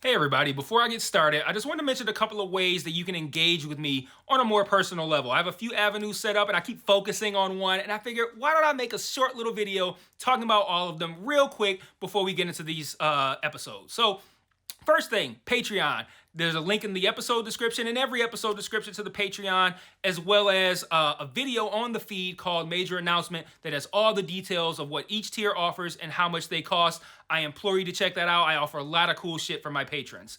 Hey everybody, before I get started, I just want to mention a couple of ways that you can engage with me on a more personal level. I have a few avenues set up and I keep focusing on one, and I figured why don't I make a short little video talking about all of them real quick before we get into these episodes. So first thing, Patreon. There's a link in the episode description, in every episode description to the Patreon, as well as a video on the feed called Major Announcement that has all the details of what each tier offers and how much they cost. I implore you to check that out. I offer a lot of cool shit for my patrons.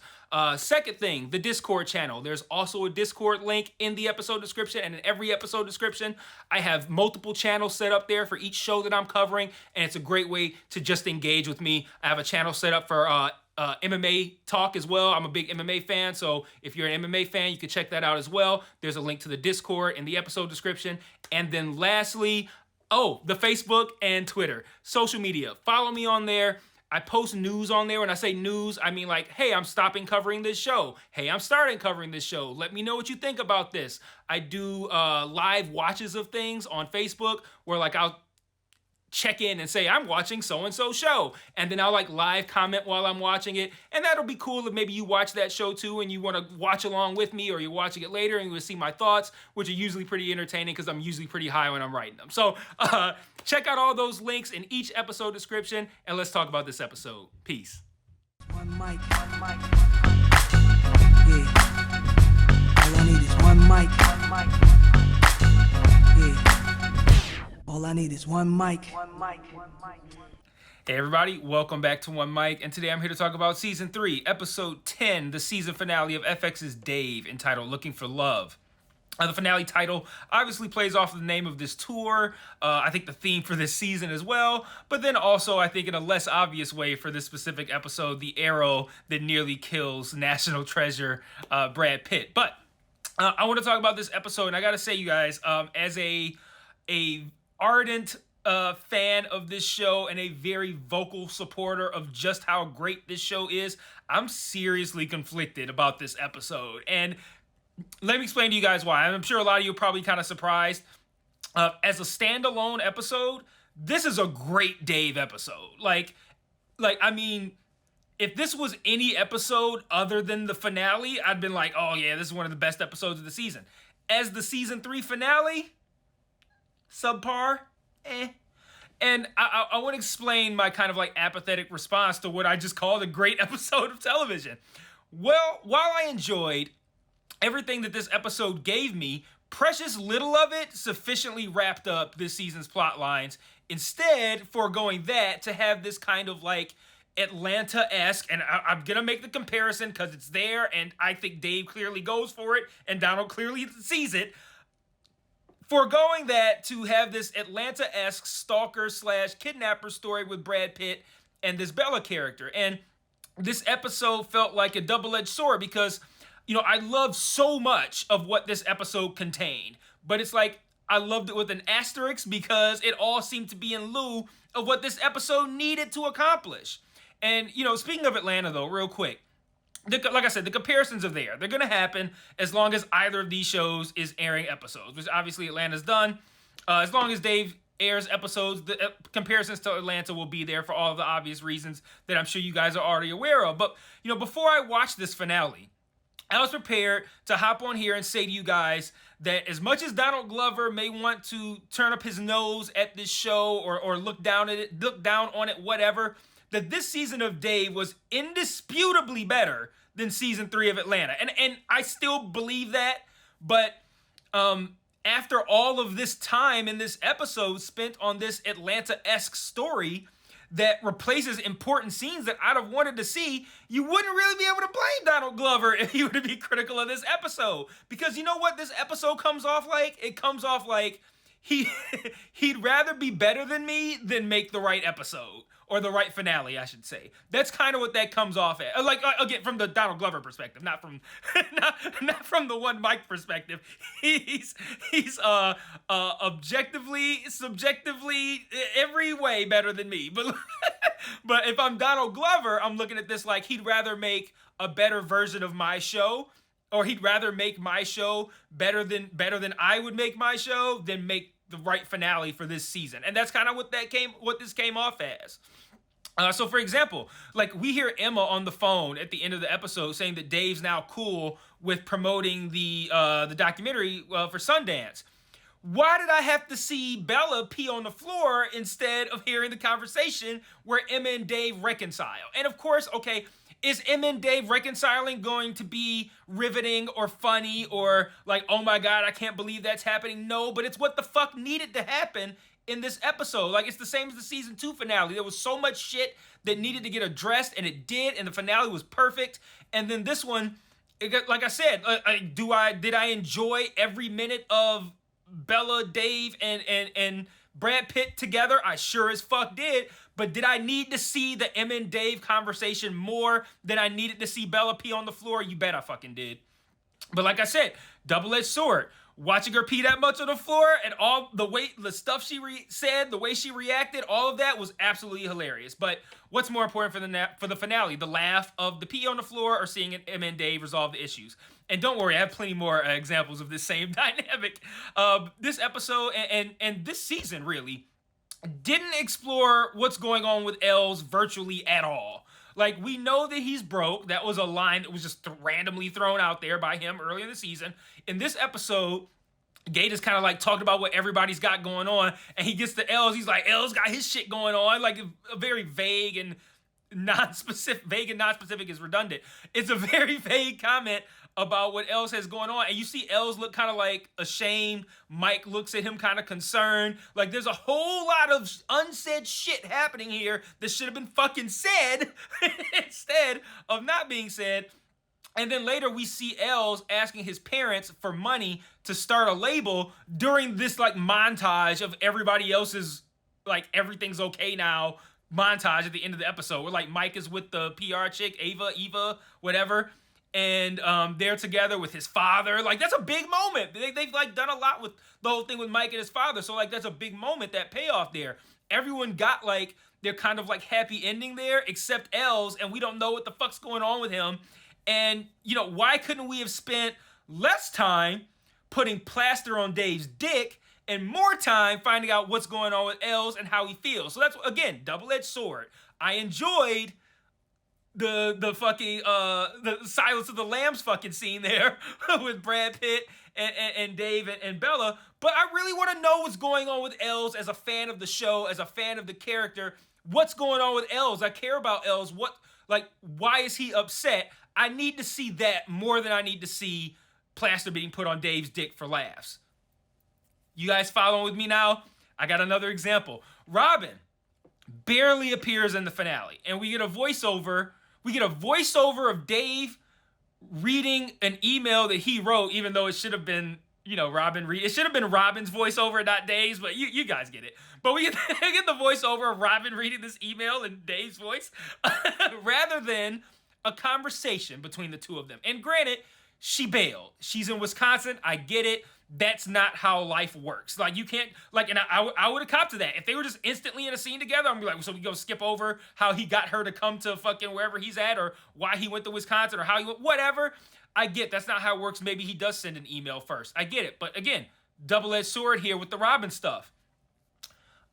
Second thing, the Discord channel. There's also a Discord link in the episode description and in every episode description. I have multiple channels set up there for each show that I'm covering, and it's a great way to just engage with me. I have a channel set up for MMA talk as well. I'm a big MMA fan, so if you're an MMA fan, you can check that out as well. There's a link to the Discord in the episode description. And then lastly, the Facebook and Twitter. Social media. Follow me on there. I post news on there. When I say news, I mean like, hey, I'm stopping covering this show. Hey, I'm starting covering this show. Let me know what you think about this. I do live watches of things on Facebook where like I'll check in and say I'm watching so-and-so show, and then I'll like live comment while I'm watching it, and that'll be cool if maybe you watch that show too and you want to watch along with me, or you're watching it later and you will see my thoughts, which are usually pretty entertaining because I'm usually pretty high when I'm writing them. So check out all those links in each episode description, and let's talk about this episode. Peace. One mic, one mic. Yeah. All I need is one mic. One mic. Yeah. All I need is one mic. One mic. One mic. Hey everybody, welcome back to One Mic, and today I'm here to talk about Season 3, Episode 10, the season finale of FX's Dave, entitled Looking for Love. The finale title obviously plays off of the name of this tour, I think the theme for this season as well, but then also I think in a less obvious way for this specific episode, the arrow that nearly kills national treasure Brad Pitt. But I want to talk about this episode, and I gotta say, you guys, as a ardent fan of this show and a very vocal supporter of just how great this show is, I'm seriously conflicted about this episode. And let me explain to you guys why. I'm sure a lot of you are probably kind of surprised. As a standalone episode, this is a great Dave episode. I mean, if this was any episode other than the finale, I'd been like, oh yeah, this is one of the best episodes of the season. As the season 3 finale, subpar, And I want to explain my kind of like apathetic response to what I just called a great episode of television. Well, while I enjoyed everything that this episode gave me, precious little of it sufficiently wrapped up this season's plot lines. Instead, foregoing that to have this kind of like Atlanta-esque, and I'm gonna make the comparison because it's there, and I think Dave clearly goes for it, and Donald clearly sees it. Foregoing that to have this Atlanta-esque stalker/kidnapper story with Brad Pitt and this Bella character. And this episode felt like a double-edged sword because, you know, I loved so much of what this episode contained. But it's like, I loved it with an asterisk because it all seemed to be in lieu of what this episode needed to accomplish. And, you know, speaking of Atlanta, though, real quick, like I said, the comparisons are there. They're going to happen as long as either of these shows is airing episodes, which obviously Atlanta's done. As long as Dave airs episodes, the comparisons to Atlanta will be there for all of the obvious reasons that I'm sure you guys are already aware of. But, you know, before I watched this finale, I was prepared to hop on here and say to you guys that as much as Donald Glover may want to turn up his nose at this show or look down on it, whatever, that this season of Dave was indisputably better than season 3 of Atlanta. And I still believe that, but after all of this time in this episode spent on this Atlanta-esque story that replaces important scenes that I'd have wanted to see, you wouldn't really be able to blame Donald Glover if you were to be critical of this episode. Because you know what this episode comes off like? It comes off like he'd rather be better than me than make the right episode. Or the right finale, I should say. That's kind of what that comes off at. Like, again, from the Donald Glover perspective, not from not from the One Mic perspective. He's objectively, subjectively, every way better than me. But but if I'm Donald Glover, I'm looking at this like he'd rather make a better version of my show, or he'd rather make my show better than I would make my show than make the right finale for this season. And that's kind of what this came off as. So, for example, like we hear Emma on the phone at the end of the episode saying that Dave's now cool with promoting the documentary for Sundance. Why did I have to see Bella pee on the floor instead of hearing the conversation where Emma and Dave reconcile? And of course, okay, is Emma and Dave reconciling going to be riveting or funny or like, oh my God, I can't believe that's happening? No, but it's what the fuck needed to happen in this episode. Like, it's the same as the season 2 finale. There was so much shit that needed to get addressed, and it did, and the finale was perfect. And then this one, it got, like I said, did I enjoy every minute of Bella, Dave, and Brad Pitt together? I sure as fuck did. But did I need to see the Emma and Dave conversation more than I needed to see Bella pee on the floor? You bet I fucking did. But like I said, double-edged sword. Watching her pee that much on the floor and all the stuff she said, the way she reacted, all of that was absolutely hilarious. But what's more important for the finale? The laugh of the pee on the floor or seeing Emma and Dave resolve the issues? And don't worry, I have plenty more examples of this same dynamic. This episode and this season really didn't explore what's going on with Els virtually at all. Like, we know that he's broke. That was a line that was just randomly thrown out there by him earlier in the season. In this episode, Gate is kind of like talking about what everybody's got going on, and he gets to Els. He's like, Els got his shit going on. Like, a very vague and non-specific. Vague and non-specific is redundant. It's a very vague comment about what Els has going on, and you see Els look kind of like ashamed. Mike looks at him kind of concerned. Like, there's a whole lot of unsaid shit happening here that should have been fucking said instead of not being said. And then later we see Els asking his parents for money to start a label during this like montage of everybody else's like everything's okay now montage at the end of the episode where like Mike is with the PR chick, Eva, whatever. And they're together with his father. Like, that's a big moment. They've like done a lot with the whole thing with Mike and his father. So like, that's a big moment, that payoff there. Everyone got like their kind of like happy ending there, except Els, and we don't know what the fuck's going on with him. And, you know, why couldn't we have spent less time putting plaster on Dave's dick and more time finding out what's going on with Els and how he feels? So that's, again, double-edged sword. I enjoyed the fucking the Silence of the Lambs fucking scene there with Brad Pitt and Dave and Bella, but I really want to know what's going on with Els as a fan of the show, as a fan of the character. What's going on with Els? I care about Els. Why is he upset? I need to see that more than I need to see plaster being put on Dave's dick for laughs. You guys following with me now? I got another example. Robin barely appears in the finale, and we get a voiceover. We get a voiceover of Dave reading an email that he wrote, even though it should have been, you know, it should have been Robin's voiceover, not Dave's, but you guys get it. But we get the voiceover of Robin reading this email in Dave's voice, rather than a conversation between the two of them. And granted, she bailed. She's in Wisconsin. I get it. That's not how life works. Like, you can't, like, and I would have copped to that. If they were just instantly in a scene together, I'm gonna be like, so we go skip over how he got her to come to fucking wherever he's at, or why he went to Wisconsin, or how he went, whatever. I get that's not how it works. Maybe he does send an email first. I get it. But again, double-edged sword here with the Robin stuff.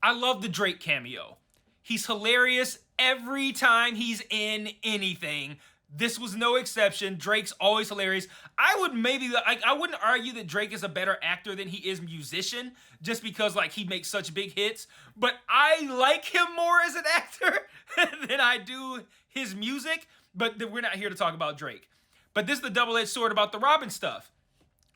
I love the Drake cameo. He's hilarious every time he's in anything. This was no exception. Drake's always hilarious. I wouldn't argue that Drake is a better actor than he is musician, just because like he makes such big hits. But I like him more as an actor than I do his music. But we're not here to talk about Drake. But this is the double-edged sword about the Robin stuff.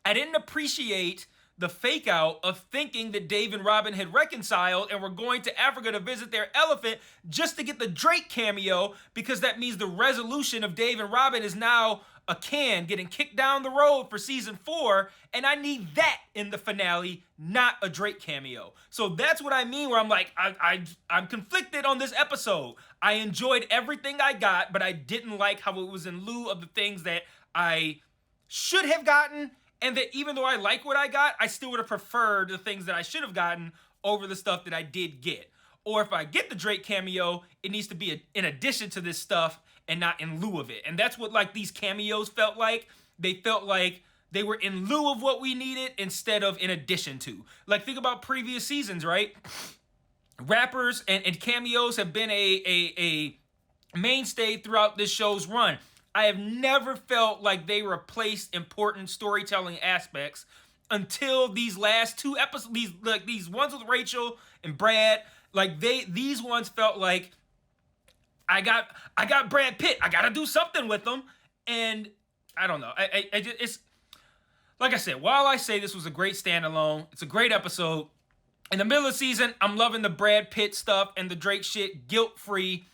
I didn't appreciate the fake out of thinking that Dave and Robin had reconciled and were going to Africa to visit their elephant just to get the Drake cameo, because that means the resolution of Dave and Robin is now a can getting kicked down the road for season 4, and I need that in the finale, not a Drake cameo. So that's what I mean, where I'm like, I'm conflicted on this episode. I enjoyed everything I got, but I didn't like how it was in lieu of the things that I should have gotten. And that even though I like what I got, I still would have preferred the things that I should have gotten over the stuff that I did get. Or if I get the Drake cameo, it needs to be in addition to this stuff and not in lieu of it. And that's what like these cameos felt like. They felt like they were in lieu of what we needed instead of in addition to. Like, think about previous seasons, right? rappers and cameos have been a mainstay throughout this show's run. I have never felt like they replaced important storytelling aspects until these last two episodes. These ones with Rachel and Brad, these ones felt like I got Brad Pitt. I got to do something with them, and I don't know. It's like I said. While I say this was a great standalone, it's a great episode. In the middle of the season, I'm loving the Brad Pitt stuff and the Drake shit guilt-free.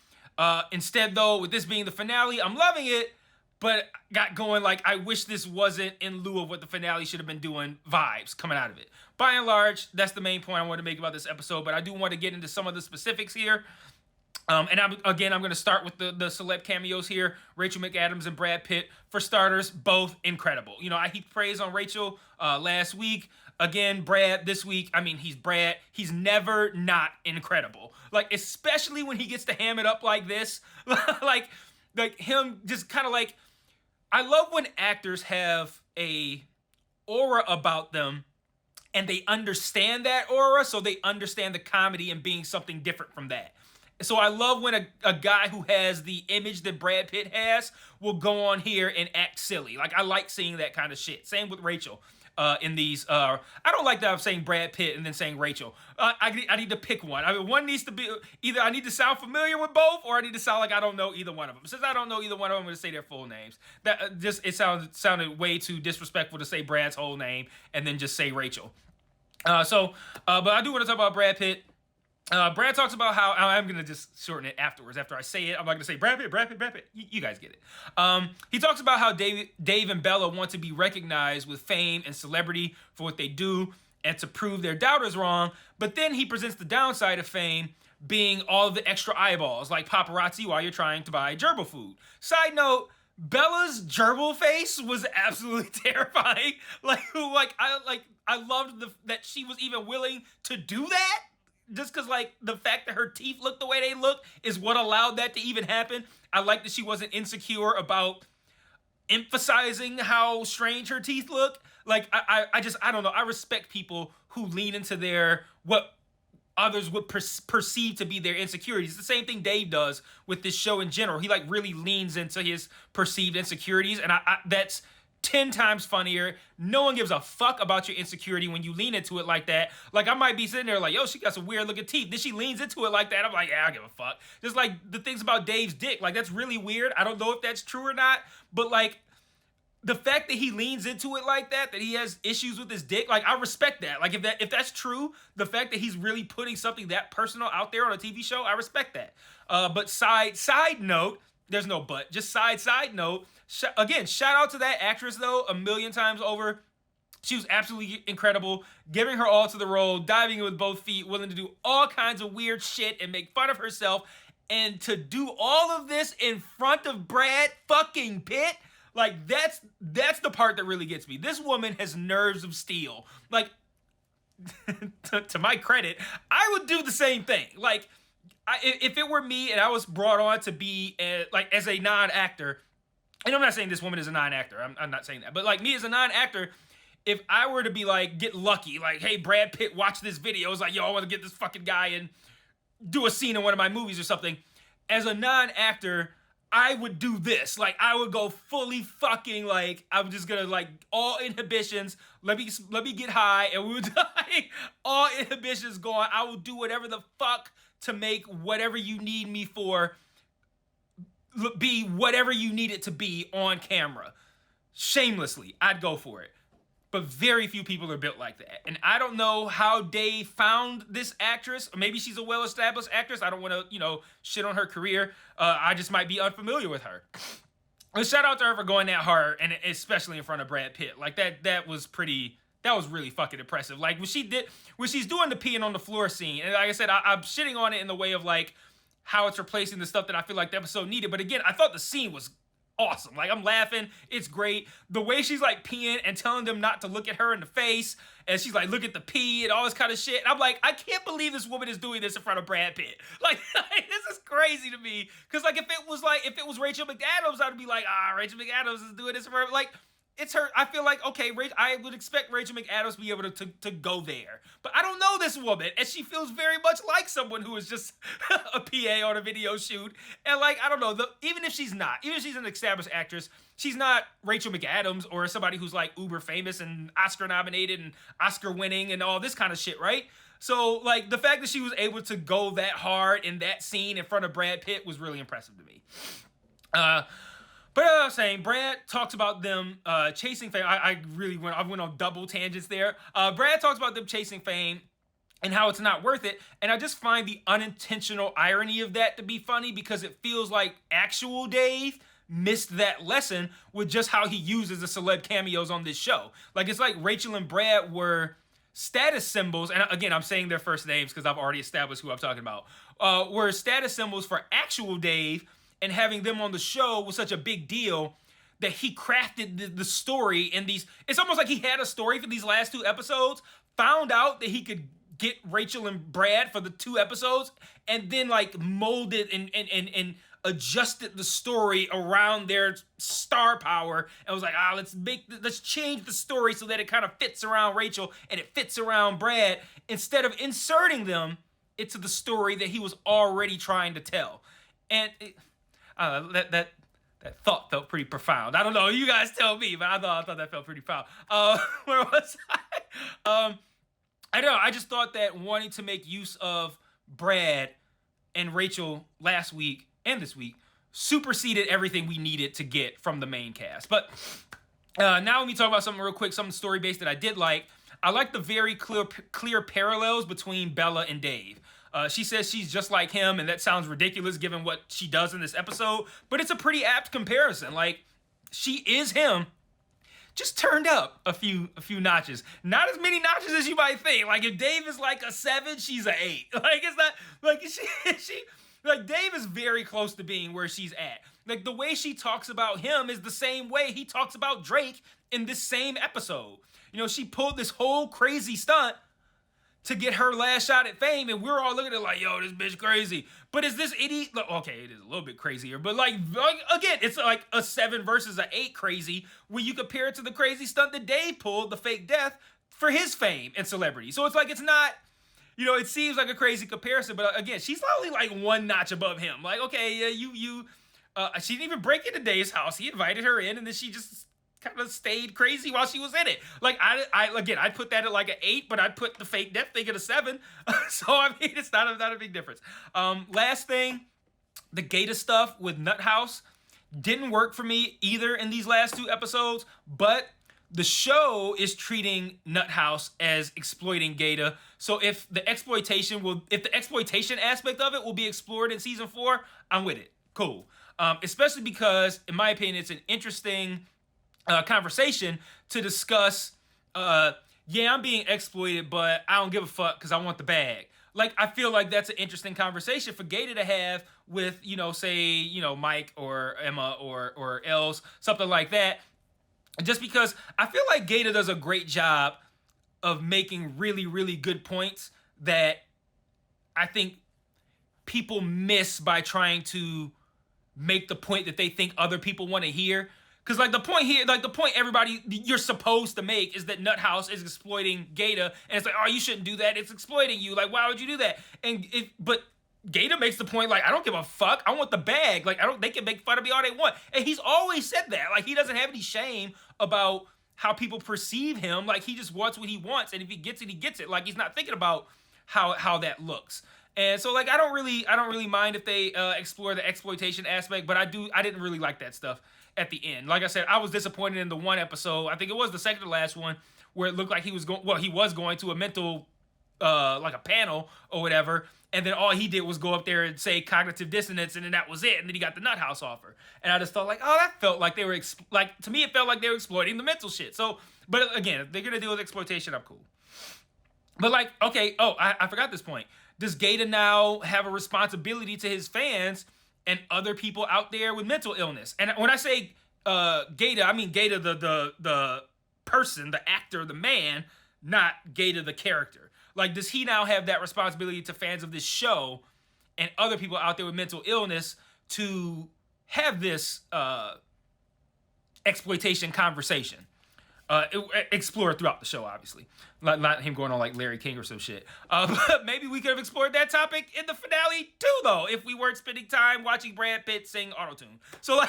Instead, though, with this being the finale, I'm loving it, but got going like I wish this wasn't in lieu of what the finale should have been doing vibes coming out of it. By and large, that's the main point I want to make about this episode, but I do want to get into some of the specifics here. And I'm going to start with the celeb cameos here. Rachel McAdams and Brad Pitt. For starters, both incredible. You know, I heaped praise on Rachel last week. Again, Brad this week. I mean, he's Brad. He's never not incredible. Like, especially when he gets to ham it up like this. like him just kind of like... I love when actors have a aura about them and they understand that aura, so they understand the comedy and being something different from that. So I love when a guy who has the image that Brad Pitt has will go on here and act silly. Like, I like seeing that kind of shit. Same with Rachel in these. I don't like that I'm saying Brad Pitt and then saying Rachel. I need to pick one. I mean, one needs to be either I need to sound familiar with both, or I need to sound like I don't know either one of them. Since I don't know either one of them, I'm going to say their full names. That just it sounded way too disrespectful to say Brad's whole name and then just say Rachel. But I do want to talk about Brad Pitt. Brad talks about how I'm going to just shorten it afterwards. After I say it, I'm not going to say Brad Pitt. You guys get it. He talks about how Dave and Bella want to be recognized with fame and celebrity for what they do and to prove their doubters wrong. But then he presents the downside of fame being all of the extra eyeballs, like paparazzi while you're trying to buy gerbil food. Side note, Bella's gerbil face was absolutely terrifying. I loved that she was even willing to do that. Just because, like, the fact that her teeth look the way they look is what allowed that to even happen. I like that she wasn't insecure about emphasizing how strange her teeth look. Like, I don't know. I respect people who lean into what others would perceive to be their insecurities. It's the same thing Dave does with this show in general. He, like, really leans into his perceived insecurities, and that's 10 times funnier. No one gives a fuck about your insecurity when you lean into it like that. Like, I might be sitting there like, yo, she got some weird looking teeth. Then she leans into it like that. I'm like, yeah, I don't give a fuck. Just like the things about Dave's dick. Like, that's really weird. I don't know if that's true or not. But, like, the fact that he leans into it like that he has issues with his dick, like, I respect that. Like, if that's true, the fact that he's really putting something that personal out there on a TV show, I respect that. But side note, there's no but. Just side note. Again, shout out to that actress, though, a million times over. She was absolutely incredible, giving her all to the role, diving in with both feet, willing to do all kinds of weird shit and make fun of herself. And to do all of this in front of Brad fucking Pitt, like, that's the part that really gets me. This woman has nerves of steel. Like, to my credit, I would do the same thing. Like, if it were me and I was brought on to be, as a non-actor, and I'm not saying this woman is a non-actor. I'm not saying that. But, like, me as a non-actor, if I were to be, like, get lucky, like, hey, Brad Pitt, watch this video. It's like, yo, I want to get this fucking guy and do a scene in one of my movies or something. As a non-actor, I would do this. Like, I would go fully fucking, like, I'm just going to, like, all inhibitions. Let me get high. And we would, like, all inhibitions going. I will do whatever the fuck to make whatever you need me for be whatever you need it to be on camera. Shamelessly, I'd go for it. But very few people are built like that. And I don't know how Dave found this actress. Or maybe she's a well-established actress. I don't want to, shit on her career. I just might be unfamiliar with her. But shout out to her for going that hard, and especially in front of Brad Pitt. Like, that was really fucking impressive. Like, when she's doing the peeing on the floor scene, and like I said, I'm shitting on it in the way of, like, how it's replacing the stuff that I feel like the episode needed. But again, I thought the scene was awesome. Like, I'm laughing. It's great. The way she's, like, peeing and telling them not to look at her in the face, and she's like, look at the pee and all this kind of shit. And I'm like, I can't believe this woman is doing this in front of Brad Pitt. Like this is crazy to me. Because, like, if it was Rachel McAdams, I'd be like, Rachel McAdams is doing this in front of, like, it's her. I feel like, okay, I would expect Rachel McAdams to be able to go there. But I don't know this woman, and she feels very much like someone who is just a PA on a video shoot. And like, I don't know, even if she's an established actress, she's not Rachel McAdams or somebody who's like uber famous and Oscar nominated and Oscar winning and all this kind of shit, right? So like, the fact that she was able to go that hard in that scene in front of Brad Pitt was really impressive to me. But as I was saying, Brad talks about them chasing fame. I went on double tangents there. Brad talks about them chasing fame and how it's not worth it. And I just find the unintentional irony of that to be funny, because it feels like actual Dave missed that lesson with just how he uses the celeb cameos on this show. Like, it's like Rachel and Brad were status symbols, and again, I'm saying their first names because I've already established who I'm talking about, were status symbols for actual Dave, and having them on the show was such a big deal that he crafted the story in these. It's almost like he had a story for these last 2 episodes, found out that he could get Rachel and Brad for the 2 episodes, and then like molded and adjusted the story around their star power, and was like, let's change the story so that it kind of fits around Rachel and it fits around Brad, instead of inserting them into the story that he was already trying to tell. And that thought felt pretty profound. I don't know, you guys tell me, but I thought that felt pretty profound. Where was I? I don't know, I just thought that wanting to make use of Brad and Rachel last week and this week superseded everything we needed to get from the main cast. But now let me talk about something real quick, something story-based that I did like. I like the very clear parallels between Bella and Dave. She says she's just like him, and that sounds ridiculous given what she does in this episode, but it's a pretty apt comparison. Like, she is him, just turned up a few notches. Not as many notches as you might think. Like, if Dave is like a 7, she's an 8. Like, it's not like she like, Dave is very close to being where she's at. Like, the way she talks about him is the same way he talks about Drake in this same episode. You know, she pulled this whole crazy stunt to get her last shot at fame, and we're all looking at it like, yo, this bitch crazy. But is this idiot? Okay, it is a little bit crazier, but like again, it's like a 7 versus an 8 crazy, when you compare it to the crazy stunt that Dave pulled, the fake death, for his fame and celebrity. So it's like, it's not, you know, it seems like a crazy comparison, but again, she's only like 1 notch above him. Like, okay, yeah, she didn't even break into Dave's house. He invited her in, and then she just kind of stayed crazy while she was in it. Like, I'd put that at like an 8, but I'd put the fake death thing at a 7. So I mean, it's not a big difference. Last thing, the Gator stuff with Nut House didn't work for me either in these last 2 episodes, but the show is treating Nut House as exploiting Gator. So if the exploitation aspect of it will be explored in season 4, I'm with it. Cool. Especially because, in my opinion, it's an interesting conversation to discuss, yeah, I'm being exploited, but I don't give a fuck because I want the bag. Like, I feel like that's an interesting conversation for Gator to have with, you know, say, you know, Mike or Emma or Els, something like that. Just because I feel like Gator does a great job of making really, really good points that I think people miss by trying to make the point that they think other people want to hear. Because, like, the point everybody you're supposed to make is that Nut House is exploiting Gator, and it's like, oh, you shouldn't do that. It's exploiting you. Like, why would you do that? But Gator makes the point, like, I don't give a fuck. I want the bag. Like, they can make fun of me all they want. And he's always said that. Like, he doesn't have any shame about how people perceive him. Like, he just wants what he wants, and if he gets it, he gets it. Like, he's not thinking about how that looks. And so, like, I don't really mind if they explore the exploitation aspect, but I didn't really like that stuff at the end. Like I said, I was disappointed in the one episode, I think it was the second to last one, where it looked like he was going to a mental, like a panel or whatever, and then all he did was go up there and say cognitive dissonance, and then that was it, and then he got the Nut House offer. And I just felt like, oh, that felt like they were, to me, it felt like they were exploiting the mental shit. So, but again, if they're gonna deal with exploitation, I'm cool. But like, okay, I forgot this point. Does Gator now have a responsibility to his fans and other people out there with mental illness? And when I say Gator, I mean Gator the person, the actor, the man, not Gator the character. Like, does he now have that responsibility to fans of this show and other people out there with mental illness to have this exploitation conversation. Explored throughout the show, obviously. Not him going on like Larry King or some shit. But maybe we could have explored that topic in the finale too, though, if we weren't spending time watching Brad Pitt sing autotune. So,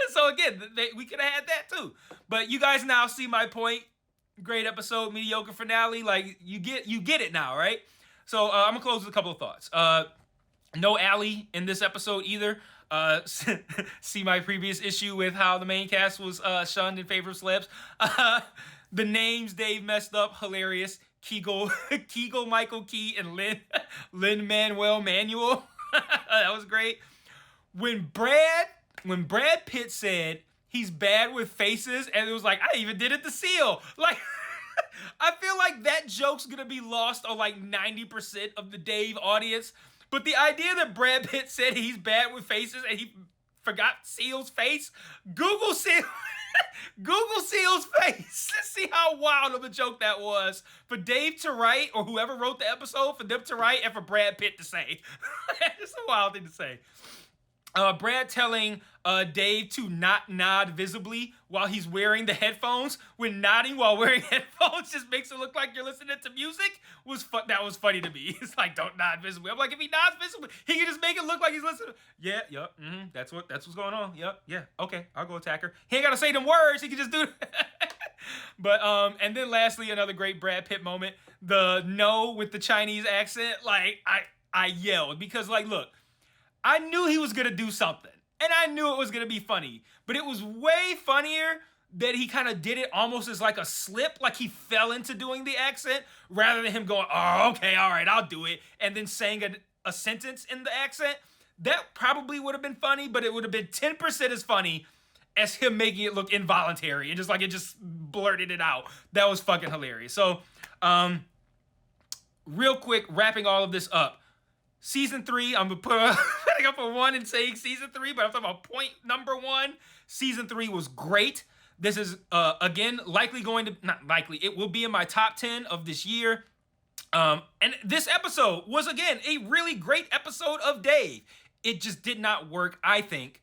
so again, we could have had that too. But you guys now see my point. Great episode, mediocre finale. Like you get it now, right? So I'm gonna close with a couple of thoughts. No Allie in this episode either. See my previous issue with how the main cast was shunned in favor of celebs. The names Dave messed up, hilarious. Kegel Michael Key and Lin Manuel Manuel. That was great. When Brad Pitt said he's bad with faces, and it was like, I even did it to Seal. Like, I feel like that joke's gonna be lost on like 90% of the Dave audience. But the idea that Brad Pitt said he's bad with faces and he forgot Seal's face, Google Seal's face. See how wild of a joke that was for Dave to write, or whoever wrote the episode, for them to write, and for Brad Pitt to say. It's a wild thing to say. Brad telling Dave to not nod visibly while he's wearing the headphones, when nodding while wearing headphones just makes it look like you're listening to music, that was funny to me. It's like, don't nod visibly. I'm like, if he nods visibly, he can just make it look like he's listening. Yeah, yep, that's what's going on. Yep, yeah, okay, I'll go attack her. He ain't gotta say them words, he can just do it. But, and then lastly, another great Brad Pitt moment, the no with the Chinese accent. Like, I yelled, because like, look, I knew he was going to do something, and I knew it was going to be funny, but it was way funnier that he kind of did it almost as like a slip, like he fell into doing the accent, rather than him going, oh, okay, all right, I'll do it, and then saying a sentence in the accent. That probably would have been funny, but it would have been 10% as funny as him making it look involuntary, and just like it just blurted it out. That was fucking hilarious. So, real quick, wrapping all of this up. Season 3, I'm putting up a 1 and saying season 3, but I'm talking about point number 1. Season 3 was great. This is, again, not likely, it will be in my top 10 of this year. And this episode was, again, a really great episode of Dave. It just did not work, I think,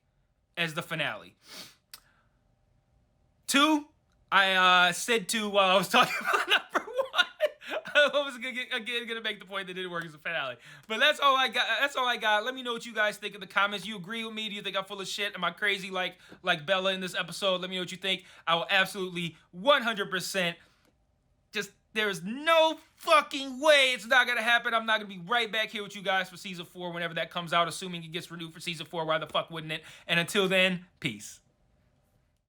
as the finale. 2, I said 2 while I was talking about number 1. I was gonna make the point that it didn't work as a finale. But that's all I got. Let me know what you guys think in the comments. You agree with me? Do you think I'm full of shit? Am I crazy like Bella in this episode? Let me know what you think. I will absolutely 100%. There's no fucking way it's not gonna happen. I'm not gonna be right back here with you guys for season 4 whenever that comes out, assuming it gets renewed for season 4. Why the fuck wouldn't it? And until then, peace.